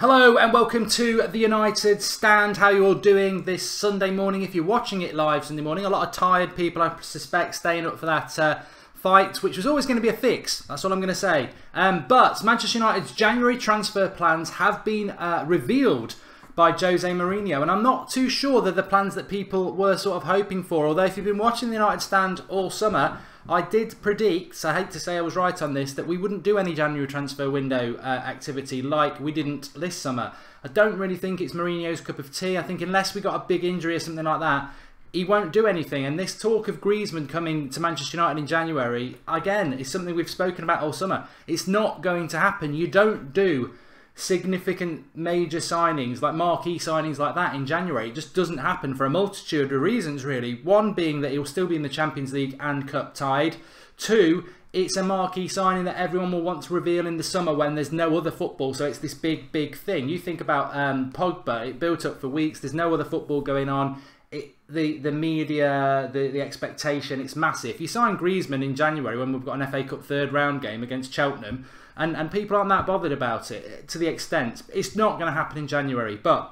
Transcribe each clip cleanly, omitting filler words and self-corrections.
Hello and welcome to the United Stand. How you all doing this Sunday morning? If you're watching it live Sunday morning, a lot of tired people, I suspect, staying up for that fight, which was always going to be a fix. That's all I'm going to say. But Manchester United's January transfer plans have been revealed by Jose Mourinho, and I'm not too sure they're the plans that people were sort of hoping for. Although if you've been watching the United Stand all summer, I did predict, so I hate to say I was right on this, that we wouldn't do any January transfer window activity like we didn't this summer. I don't really think it's Mourinho's cup of tea. I think unless we got a big injury or something like that, he won't do anything. And this talk of Griezmann coming to Manchester United in January, again, is something we've spoken about all summer. It's not going to happen. You don't do significant major signings, like marquee signings like that in January. It just doesn't happen for a multitude of reasons, really. One being that he'll still be in the Champions League and Cup tied. Two, it's a marquee signing that everyone will want to reveal in the summer when there's no other football, so it's this big thing. You think about Pogba, it built up for weeks, there's no other football going on. The media, the expectation, it's massive. You sign Griezmann in January when we've got an FA Cup third round game against Cheltenham, and people aren't that bothered about it to the extent. It's not going to happen in January. But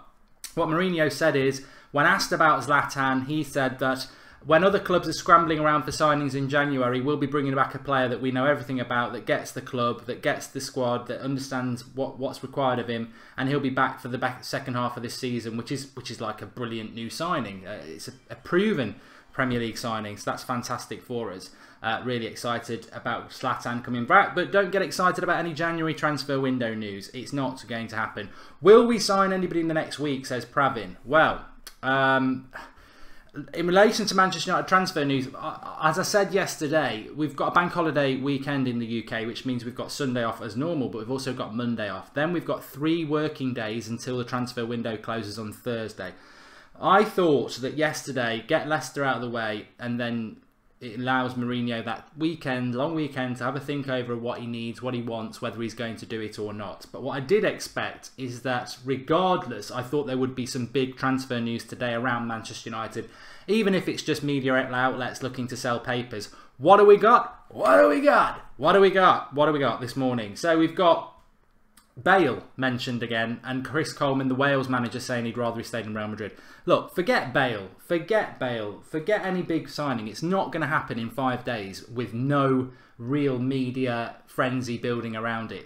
what Mourinho said is, when asked about Zlatan, he said that when other clubs are scrambling around for signings in January, we'll be bringing back a player that we know everything about, that gets the club, that gets the squad, that understands what's required of him, and he'll be back for the second half of this season, which is like a brilliant new signing. It's a proven Premier League signing, so that's fantastic for us. Really excited about Zlatan coming back, but don't get excited about any January transfer window news. It's not going to happen. Will we sign anybody in the next week, says Pravin? Well, in relation to Manchester United transfer news, as I said yesterday, we've got a bank holiday weekend in the UK, which means we've got Sunday off as normal, but we've also got Monday off. Then we've got 3 working days until the transfer window closes on Thursday. I thought that yesterday, get Leicester out of the way, and then it allows Mourinho that weekend, long weekend, to have a think over what he needs, what he wants, whether he's going to do it or not. But what I did expect is that regardless, I thought there would be some big transfer news today around Manchester United, even if it's just media outlets looking to sell papers. What do we got? What do we got? What do we got? What do we got this morning? So we've got Bale mentioned again, and Chris Coleman, the Wales manager, saying he'd rather he stayed in Real Madrid. Look, forget Bale, forget any big signing. It's not going to happen in 5 days with no real media frenzy building around it.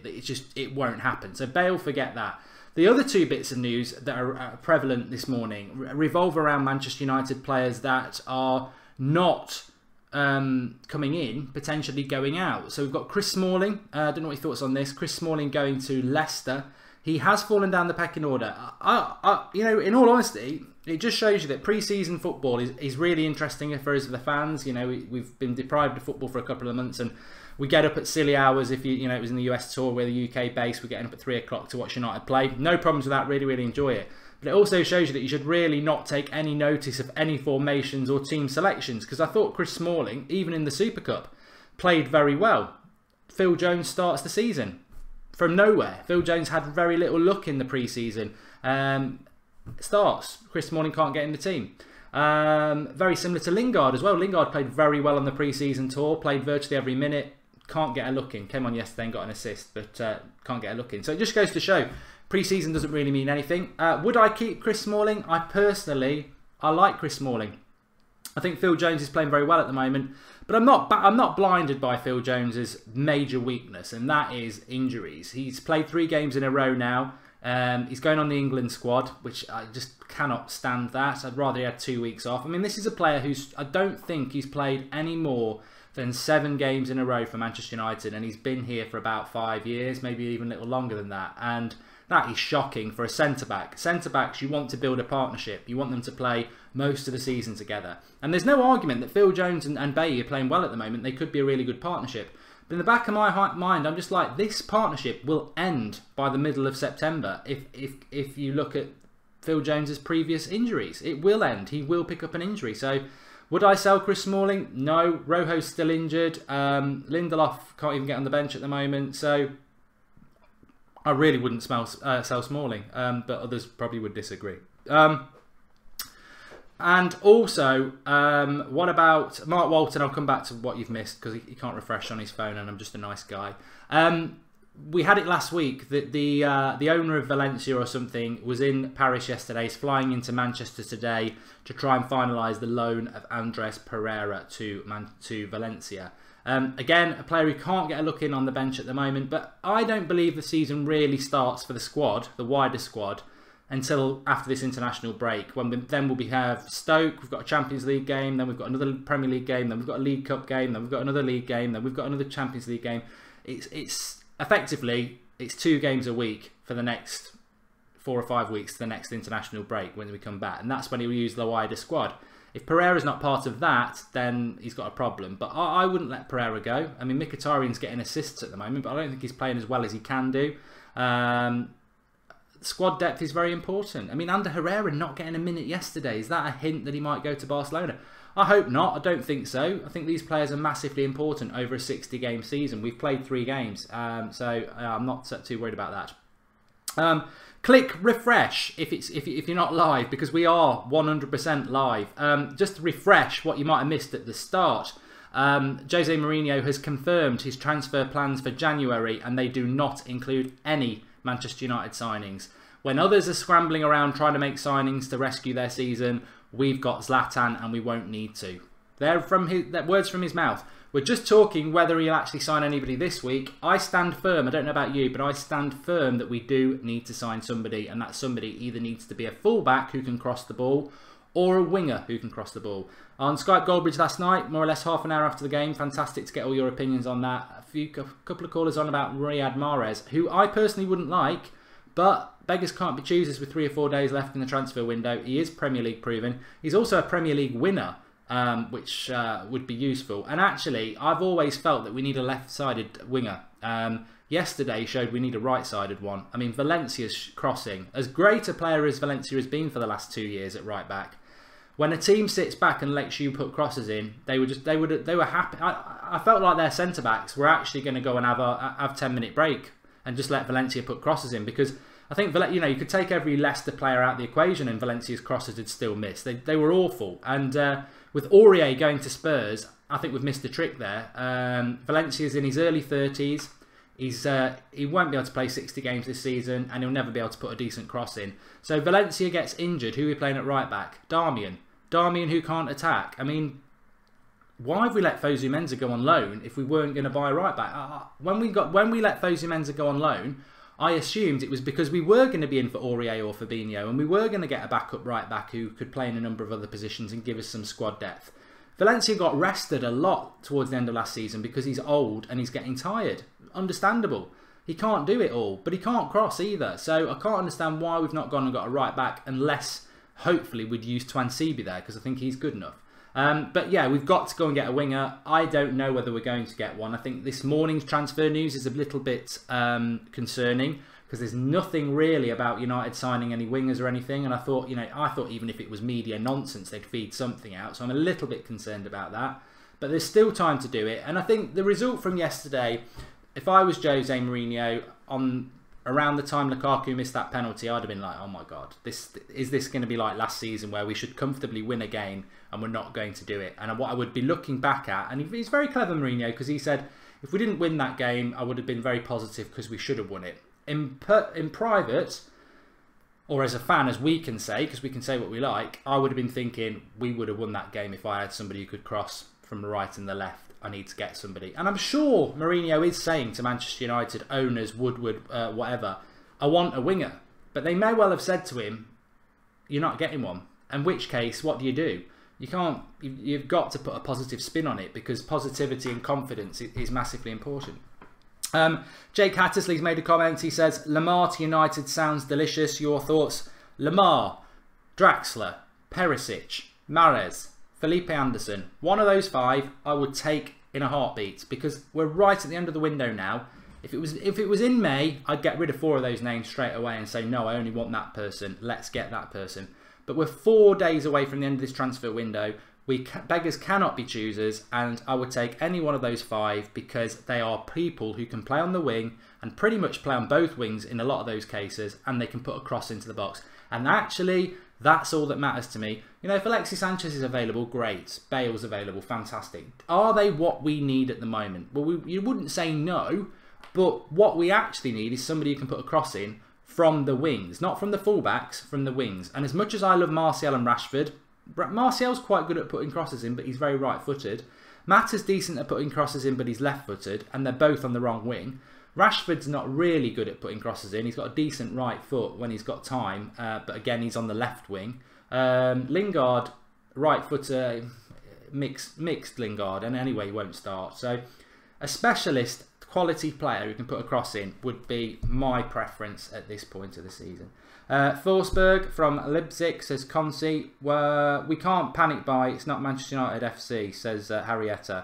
It won't happen. So Bale, forget that. The other 2 bits of news that are prevalent this morning revolve around Manchester United players that are not coming in, potentially going out. So we've got Chris Smalling. I don't know what your thoughts on this. Chris Smalling going to Leicester. He has fallen down the pecking order. You know, in all honesty, it just shows you that pre-season football is really interesting for us, the fans. You know, we've been deprived of football for a couple of months, and we get up at silly hours. If you know, it was in the US tour, we're the UK base. We're getting up at 3 o'clock to watch United play. No problems with that. Really enjoy it. But it also shows you that you should really not take any notice of any formations or team selections, because I thought Chris Smalling, even in the Super Cup, played very well. Phil Jones starts the season from nowhere. Phil Jones had very little luck in the pre-season. Starts. Chris Smalling can't get in the team. Very similar to Lingard as well. Lingard played very well on the pre-season tour, played virtually every minute, can't get a look in. Came on yesterday and got an assist, but can't get a look in. So it just goes to show pre-season doesn't really mean anything. Would I keep Chris Smalling? I like Chris Smalling. I think Phil Jones is playing very well at the moment, but I'm not blinded by Phil Jones's major weakness, and that is injuries. He's played 3 games in a row now. He's going on the England squad, which I just cannot stand that. I'd rather he had 2 weeks off. I mean, this is a player I don't think he's played any more than 7 games in a row for Manchester United, and he's been here for about 5 years, maybe even a little longer than that. And that is shocking for a centre-back. Centre-backs, you want to build a partnership. You want them to play most of the season together. And there's no argument that Phil Jones and Bailly are playing well at the moment. They could be a really good partnership. But in the back of my mind, I'm just like, this partnership will end by the middle of September if you look at Phil Jones's previous injuries. It will end. He will pick up an injury. So would I sell Chris Smalling? No. Rojo's still injured. Lindelof can't even get on the bench at the moment. So I really wouldn't sell Smalling, but others probably would disagree. And also, what about Mark Walton? I'll come back to what you've missed because he can't refresh on his phone, and I'm just a nice guy. we had it last week that the owner of Valencia or something was in Paris yesterday. He's flying into Manchester today to try and finalise the loan of Andres Pereira to Valencia. Again, a player who can't get a look in on the bench at the moment, but I don't believe the season really starts for the squad, the wider squad, until after this international break, when we'll have Stoke, we've got a Champions League game, then we've got another Premier League game, then we've got a League Cup game, then we've got another League game, then we've got another Champions League game. It's effectively, it's 2 games a week for the next 4 or 5 weeks to the next international break when we come back, and that's when he'll use the wider squad. If Pereira's not part of that, then he's got a problem. But I wouldn't let Pereira go. I mean, Mkhitaryan's getting assists at the moment, but I don't think he's playing as well as he can do. Squad depth is very important. I mean, Ander Herrera not getting a minute yesterday, is that a hint that he might go to Barcelona? I hope not. I don't think so. I think these players are massively important over a 60-game season. We've played 3 games, so I'm not too worried about that. Click refresh if you're not live, because we are 100% live. Just to refresh what you might have missed at the start. Jose Mourinho has confirmed his transfer plans for January, and they do not include any Manchester United signings. When others are scrambling around trying to make signings to rescue their season, we've got Zlatan and we won't need to. They're words from his mouth. We're just talking whether he'll actually sign anybody this week. I stand firm, I don't know about you, but I stand firm that we do need to sign somebody, and that somebody either needs to be a fullback who can cross the ball or a winger who can cross the ball. On Skype Goldbridge last night, more or less half an hour after the game, fantastic to get all your opinions on that. A couple of callers on about Riyad Mahrez, who I personally wouldn't like, but beggars can't be choosers with 3 or 4 days left in the transfer window. He is Premier League proven. He's also a Premier League winner, which would be useful. And actually, I've always felt that we need a left-sided winger. Yesterday showed we need a right-sided one. I mean, Valencia's crossing. As great a player as Valencia has been for the last 2 years at right-back, when a team sits back and lets you put crosses in, they were happy. I felt like their centre backs were actually going to go and have 10-minute break and just let Valencia put crosses in, because I think you could take every Leicester player out of the equation and Valencia's crosses had still missed. They were awful, and with Aurier going to Spurs, I think we've missed the trick there. Valencia's in his early 30s. He won't be able to play 60 games this season, and he'll never be able to put a decent cross in. So Valencia gets injured. Who are we playing at right back? Darmian, who can't attack. I mean, why have we let Fosu Mensah go on loan if we weren't going to buy a right back? When we let Fosu Mensah go on loan, I assumed it was because we were going to be in for Aurier or Fabinho, and we were going to get a backup right back who could play in a number of other positions and give us some squad depth. Valencia got rested a lot towards the end of last season because he's old and he's getting tired. Understandable. He can't do it all, but he can't cross either. So I can't understand why we've not gone and got a right back, unless hopefully we'd use Twansibi there, because I think he's good enough. But yeah, we've got to go and get a winger. I don't know whether we're going to get one. I think this morning's transfer news is a little bit concerning, because there's nothing really about United signing any wingers or anything. And I thought even if it was media nonsense, they'd feed something out. So I'm a little bit concerned about that. But there's still time to do it. And I think the result from yesterday, if I was Jose Mourinho, around the time Lukaku missed that penalty, I'd have been like, oh my God, is this going to be like last season where we should comfortably win a game and we're not going to do it? And what I would be looking back at, and he's very clever, Mourinho, because he said, if we didn't win that game, I would have been very positive because we should have won it. In private, or as a fan, as we can say, because we can say what we like, I would have been thinking we would have won that game if I had somebody who could cross from the right and the left. I need to get somebody. And I'm sure Mourinho is saying to Manchester United owners, Woodward, whatever, I want a winger. But they may well have said to him, you're not getting one. In which case, what do? You can't, you've got to put a positive spin on it, because positivity and confidence is massively important. Jake Hattersley's made a comment. He says, Lamar to United sounds delicious. Your thoughts? Lamar, Draxler, Perisic, Mahrez, Felipe Anderson. One of those 5 I would take in a heartbeat, because we're right at the end of the window now. If it was in May, I'd get rid of 4 of those names straight away and say, no, I only want that person. Let's get that person. But we're 4 days away from the end of this transfer window. Beggars cannot be choosers, and I would take any one of those 5 because they are people who can play on the wing and pretty much play on both wings in a lot of those cases, and they can put a cross into the box. And actually, that's all that matters to me. You know, if Alexis Sanchez is available, great. Bale's available, fantastic. Are they what we need at the moment? Well, you wouldn't say no. But what we actually need is somebody who can put a cross in from the wings, not from the fullbacks, from the wings. And as much as I love Martial and Rashford, Martial's quite good at putting crosses in, but he's very right-footed. Matt is decent at putting crosses in, but he's left-footed, and they're both on the wrong wing. Rashford's not really good at putting crosses in. He's got a decent right foot when he's got time, but again, he's on the left wing. Lingard, right footer, mixed Lingard, and anyway, he won't start. So a specialist quality player who can put a cross in would be my preference at this point of the season. Forsberg from Leipzig says, Consi, we can't panic buy, it's not Manchester United FC, says Harrietta.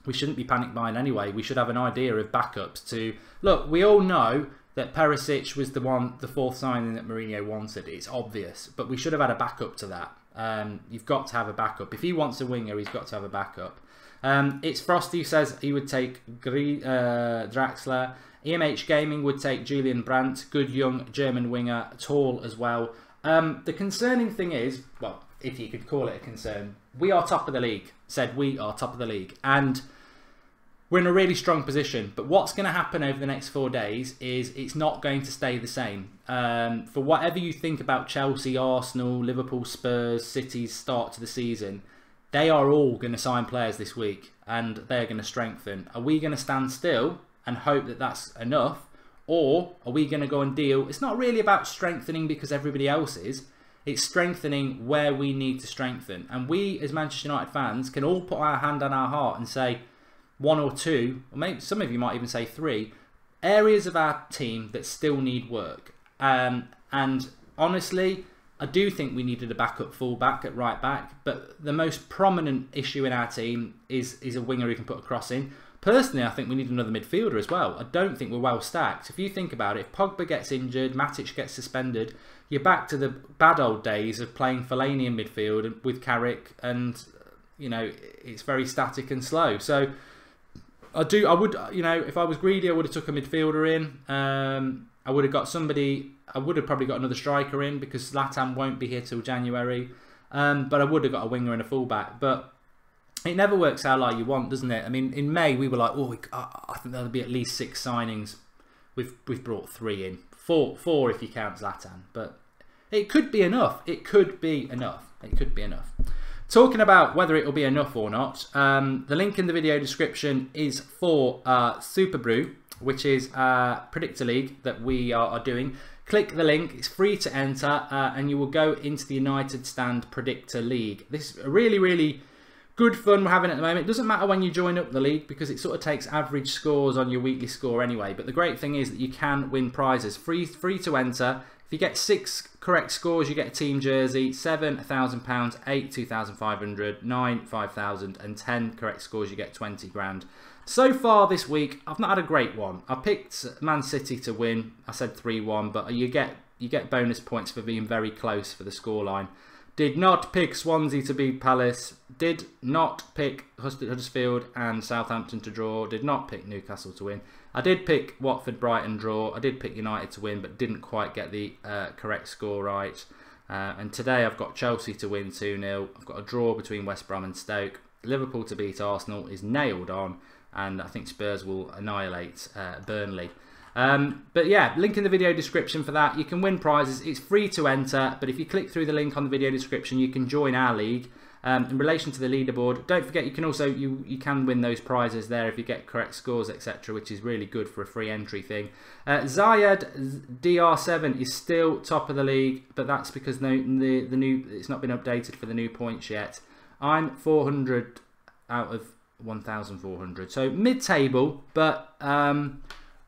We shouldn't be panic buying anyway. We should have an idea of backups to... Look, we all know that Perisic was the fourth signing that Mourinho wanted. It's obvious, but we should have had a backup to that. You've got to have a backup. If he wants a winger, he's got to have a backup. It's Frosty who says he would take Draxler. EMH Gaming would take Julian Brandt, good young German winger, tall as well. The concerning thing is, well, if you could call it a concern, we are top of the league. We are top of the league. And we're in a really strong position. But what's going to happen over the next 4 days is it's not going to stay the same. For whatever you think about Chelsea, Arsenal, Liverpool, Spurs, City's start to the season, they are all going to sign players this week and they're going to strengthen. Are we going to stand still and hope that that's enough? Or are we going to go and deal? It's not really about strengthening because everybody else is. It's strengthening where we need to strengthen. And we, as Manchester United fans, can all put our hand on our heart and say 1 or 2, or maybe some of you might even say 3, areas of our team that still need work. And honestly, I do think we needed a backup fullback at right back, but the most prominent issue in our team is a winger who can put a cross in. Personally, I think we need another midfielder as well. I don't think we're well stacked. If you think about it, if Pogba gets injured, Matic gets suspended, you're back to the bad old days of playing Fellaini in midfield with Carrick, and you know it's very static and slow. So I would, you know, if I was greedy, I would have took a midfielder in. I would have got somebody. I would have probably got another striker in because Zlatan won't be here till January. But I would have got a winger and a fullback. But it never works out like you want, doesn't it? I mean, in May we were like, oh, I think there'll be at least 6 signings. We've brought 3 in, four if you count Zlatan. But it could be enough. It could be enough. It could be enough. Talking about whether it will be enough or not, the link in the video description is for Super Brew, which is a predictor league that we are doing. Click the link, it's free to enter, and you will go into the United Stand Predictor League. This is a really, really good fun we're having at the moment. It doesn't matter when you join up the league because it sort of takes average scores on your weekly score anyway. But the great thing is that you can win prizes. Free to enter. If you get 6 correct scores, you get a team jersey. 7, £1,000. 8, 2,500. 9, 5,000. And 10 correct scores, you get 20 grand. So far this week, I've not had a great one. I picked Man City to win. I said 3-1, but you get bonus points for being very close for the scoreline. Did not pick Swansea to beat Palace. Did not pick Huddersfield and Southampton to draw. Did not pick Newcastle to win. I did pick Watford, Brighton draw. I did pick United to win, but didn't quite get the correct score right. And today I've got Chelsea to win 2-0. I've got a draw between West Brom and Stoke. Liverpool to beat Arsenal is nailed on. And I think Spurs will annihilate Burnley. But yeah, link in the video description for that. You can win prizes. It's free to enter, but if you click through the link on the video description, you can join our league. In relation to the leaderboard, don't forget you can also you can win those prizes there if you get correct scores, etc., which is really good for a free entry thing. Zayed DR7 is still top of the league, but that's because the new it's not been updated for the new points yet. I'm 400 out of 1,400, so mid-table, but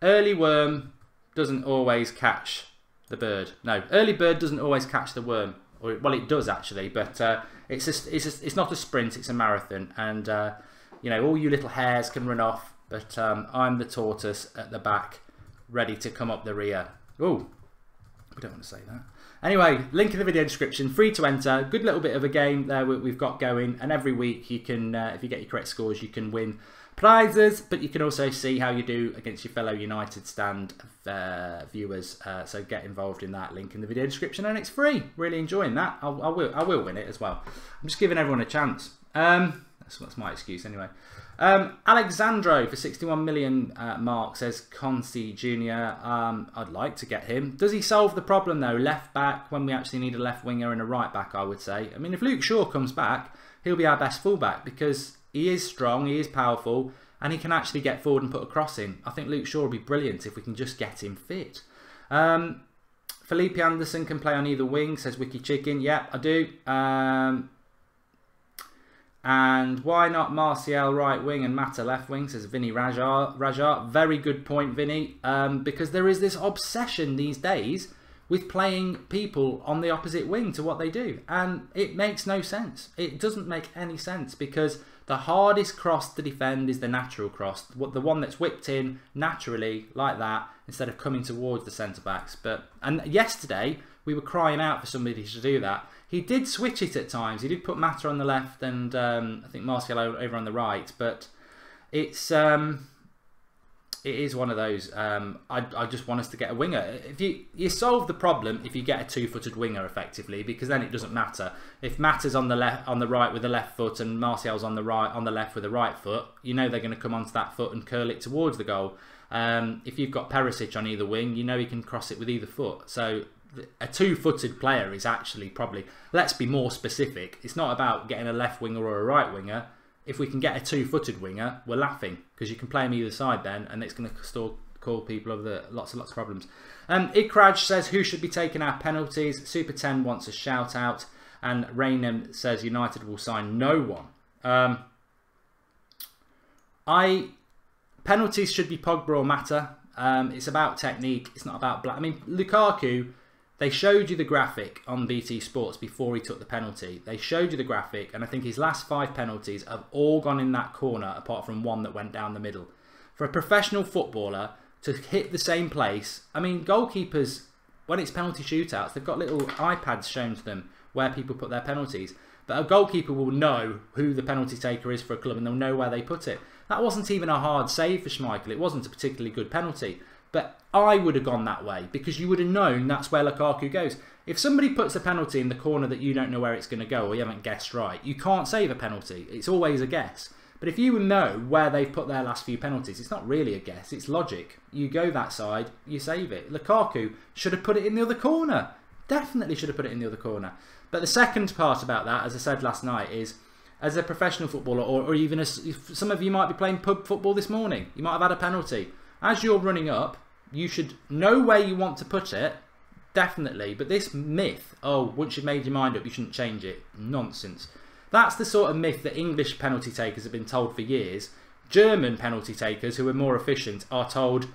early worm doesn't always catch the bird. No, early bird doesn't always catch the worm. Or, well, it does actually, but it's not a sprint, it's a marathon. And, you know, all you little hares can run off, but I'm the tortoise at the back, ready to come up the rear. Oh, we don't want to say that. Anyway, link in the video description, free to enter. Good little bit of a game there we've got going. And every week you can, if you get your correct scores, you can win prizes, but you can also see how you do against your fellow United Stand viewers. So get involved in that, link in the video description, and it's free. Really enjoying that. I will win it as well. I'm just giving everyone a chance. That's my excuse anyway. Alexandro for 61 million mark says Consi Jr. I'd like to get him. Does he solve the problem though? Left back when we actually need a left winger and a right back, I would say. I mean, if Luke Shaw comes back, he'll be our best fullback because he is strong, he is powerful, and he can actually get forward and put a cross in. I think Luke Shaw will be brilliant if we can just get him fit. Felipe Anderson can play on either wing, says Wiki Chicken. Yeah, I do. And why not Martial right wing and Mata left wing, says Vinny Rajar. Very good point, Vinny. Because there is this obsession these days with playing people on the opposite wing to what they do. And it makes no sense. It doesn't make any sense because the hardest cross to defend is the natural cross. The one that's whipped in naturally like that instead of coming towards the centre-backs. And yesterday we were crying out for somebody to do that. He did switch it at times. He did put Mata on the left and I think Martial over on the right. But it is one of those. I just want us to get a winger. If you solve the problem if you get a two-footed winger effectively, because then it doesn't matter. If Mata's on the right with the left foot and Martial's on the left with the right foot, you know they're going to come onto that foot and curl it towards the goal. If you've got Perisic on either wing, you know he can cross it with either foot. So a two-footed player is actually probably, let's be more specific, it's not about getting a left winger or a right winger. If we can get a two-footed winger, we're laughing because you can play him either side then, and it's going to call people over lots and lots of problems. Ikraj says who should be taking our penalties. Super 10 wants a shout out, and Raynham says United will sign no one. Penalties should be Pogba or Mata. It's about technique. It's not about I mean, Lukaku. They showed you the graphic on BT Sports before he took the penalty. They showed you the graphic, and I think his last 5 penalties have all gone in that corner, apart from one that went down the middle. For a professional footballer to hit the same place, I mean, goalkeepers, when it's penalty shootouts, they've got little iPads shown to them where people put their penalties. But a goalkeeper will know who the penalty taker is for a club, and they'll know where they put it. That wasn't even a hard save for Schmeichel. It wasn't a particularly good penalty. But I would have gone that way because you would have known that's where Lukaku goes. If somebody puts a penalty in the corner that you don't know where it's going to go or you haven't guessed right, you can't save a penalty. It's always a guess. But if you know where they've put their last few penalties, it's not really a guess, it's logic. You go that side, you save it. Lukaku should have put it in the other corner. Definitely should have put it in the other corner. But the second part about that, as I said last night, is as a professional footballer or even as some of you might be playing pub football this morning, you might have had a penalty. As you're running up, you should know where you want to put it, definitely. But this myth, oh, once you've made your mind up, you shouldn't change it. Nonsense. That's the sort of myth that English penalty takers have been told for years. German penalty takers, who are more efficient, are told,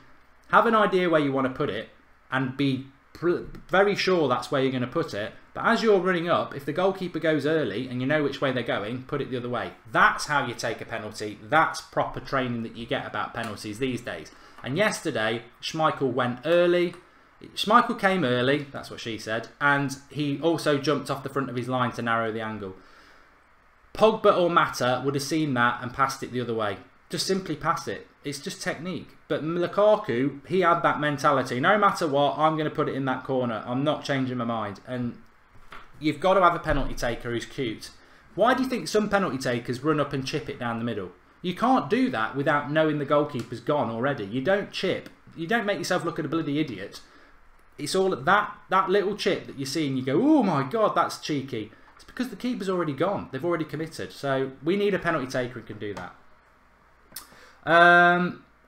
have an idea where you want to put it and be very sure that's where you're going to put it. But as you're running up, if the goalkeeper goes early and you know which way they're going, put it the other way. That's how you take a penalty. That's proper training that you get about penalties these days. And yesterday, Schmeichel went early. Schmeichel came early, that's what she said, and he also jumped off the front of his line to narrow the angle. Pogba or Mata would have seen that and passed it the other way. Just simply pass it. It's just technique. But Lukaku, he had that mentality. No matter what, I'm going to put it in that corner. I'm not changing my mind. And you've got to have a penalty taker who's cute. Why do you think some penalty takers run up and chip it down the middle? You can't do that without knowing the goalkeeper's gone already. You don't chip. You don't make yourself look at a bloody idiot. It's all that little chip that you see and you go, oh my God, that's cheeky. It's because the keeper's already gone. They've already committed. So we need a penalty taker who can do that.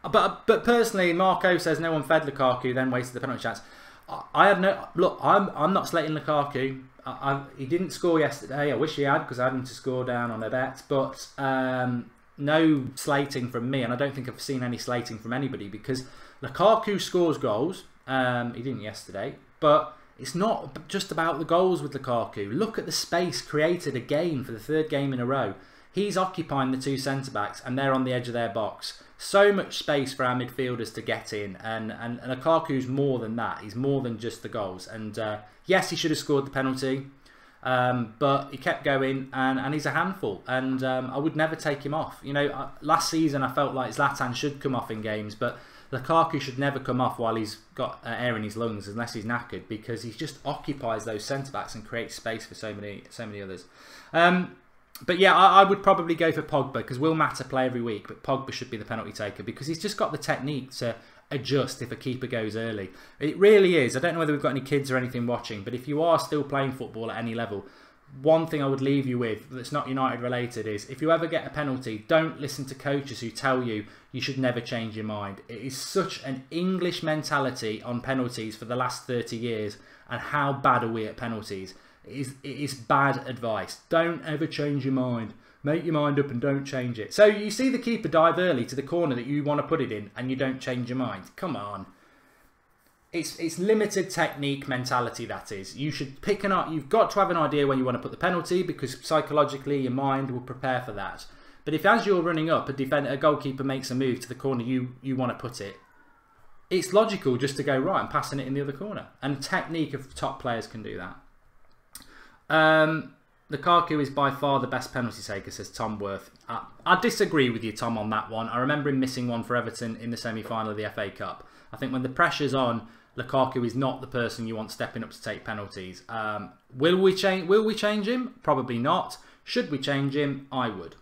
But personally, Marco says no one fed Lukaku, then wasted the penalty chance. I had no look. I'm not slating Lukaku. He didn't score yesterday. I wish he had because I had him to score down on a bet. But no slating from me, and I don't think I've seen any slating from anybody because Lukaku scores goals. He didn't yesterday, but it's not just about the goals with Lukaku. Look at the space created again for the 3rd game in a row. He's occupying the 2 centre-backs and they're on the edge of their box. So much space for our midfielders to get in. And Lukaku's more than that. He's more than just the goals. And yes, he should have scored the penalty. But he kept going and he's a handful. And I would never take him off. You know, last season I felt like Zlatan should come off in games. But Lukaku should never come off while he's got air in his lungs unless he's knackered. Because he just occupies those centre-backs and creates space for so many others. But yeah, I would probably go for Pogba, because Will Mata play every week, but Pogba should be the penalty taker because he's just got the technique to adjust if a keeper goes early. It really is. I don't know whether we've got any kids or anything watching, but if you are still playing football at any level, one thing I would leave you with that's not United related is, if you ever get a penalty, don't listen to coaches who tell you you should never change your mind. It is such an English mentality on penalties for the last 30 years, and how bad are we at penalties? It is bad advice. Don't ever change your mind. Make your mind up and don't change it. So you see the keeper dive early to the corner that you want to put it in, and you don't change your mind. Come on. It's limited technique mentality, that is. You should pick you've got to have an idea when you want to put the penalty, because psychologically your mind will prepare for that. But if as you're running up, a goalkeeper makes a move to the corner you want to put it, it's logical just to go right and passing it in the other corner. And technique of top players can do that. Lukaku is by far the best penalty taker, says Tom Worth. I disagree with you, Tom, on that one. I remember him missing one for Everton in the semi-final of the FA Cup. I think when the pressure's on, Lukaku is not the person you want stepping up to take penalties. Will we change him? Probably not. Should we change him? I would.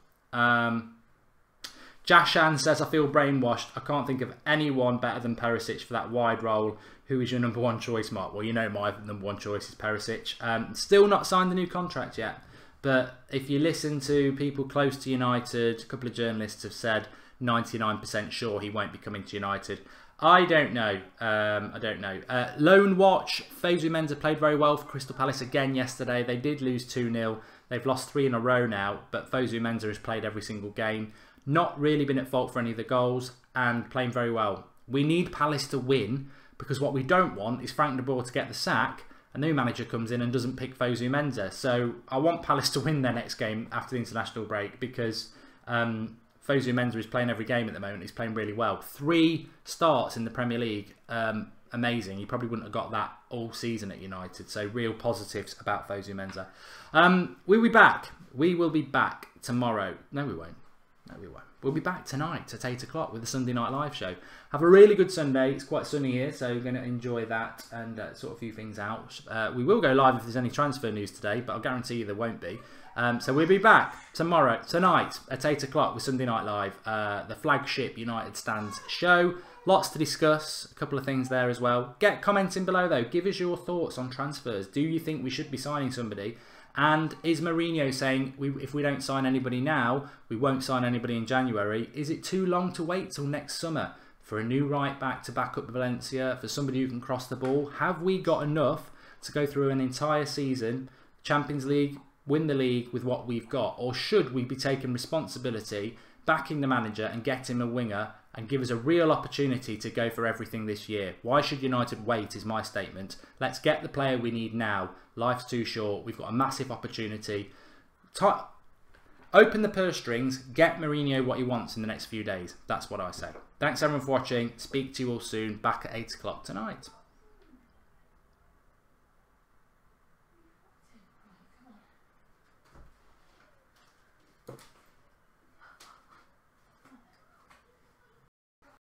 Jashan says, I feel brainwashed. I can't think of anyone better than Perisic for that wide role. Who is your number one choice, Mark? Well, you know my number one choice is Perisic. Still not signed the new contract yet. But if you listen to people close to United, a couple of journalists have said 99% sure he won't be coming to United. I don't know. I don't know. Lone Watch, Fosu Mensah played very well for Crystal Palace again yesterday. They did lose 2-0. They've lost 3 in a row now, but Fosu Mensah has played every single game. Not really been at fault for any of the goals and playing very well. We need Palace to win, because what we don't want is Frank de Boer to get the sack, a new manager comes in and doesn't pick Fosu Mensah. So I want Palace to win their next game after the international break, because Fosu Mensah is playing every game at the moment. He's playing really well. 3 starts in the Premier League. Amazing. He probably wouldn't have got that all season at United. So real positives about Fosu Mensah. We'll be back. We will be back tomorrow. No, we won't. No, we won't. We'll be back tonight at 8 o'clock with the Sunday Night Live show. Have a really good Sunday. It's quite sunny here, so we're going to enjoy that and sort a few things out. We will go live if there's any transfer news today, but I'll guarantee you there won't be. So we'll be back tonight at 8 o'clock with Sunday Night Live, the flagship United Stands show. Lots to discuss, a couple of things there as well. Get commenting below though. Give us your thoughts on transfers. Do you think we should be signing somebody? And is Mourinho saying if we don't sign anybody now, we won't sign anybody in January? Is it too long to wait till next summer for a new right back to back up Valencia, for somebody who can cross the ball? Have we got enough to go through an entire season, Champions League, win the league with what we've got? Or should we be taking responsibility, backing the manager and getting a winger and give us a real opportunity to go for everything this year? Why should United wait is my statement. Let's get the player we need now. Life's too short. We've got a massive opportunity. Open the purse strings. Get Mourinho what he wants in the next few days. That's what I say. Thanks everyone for watching. Speak to you all soon. Back at 8 o'clock tonight.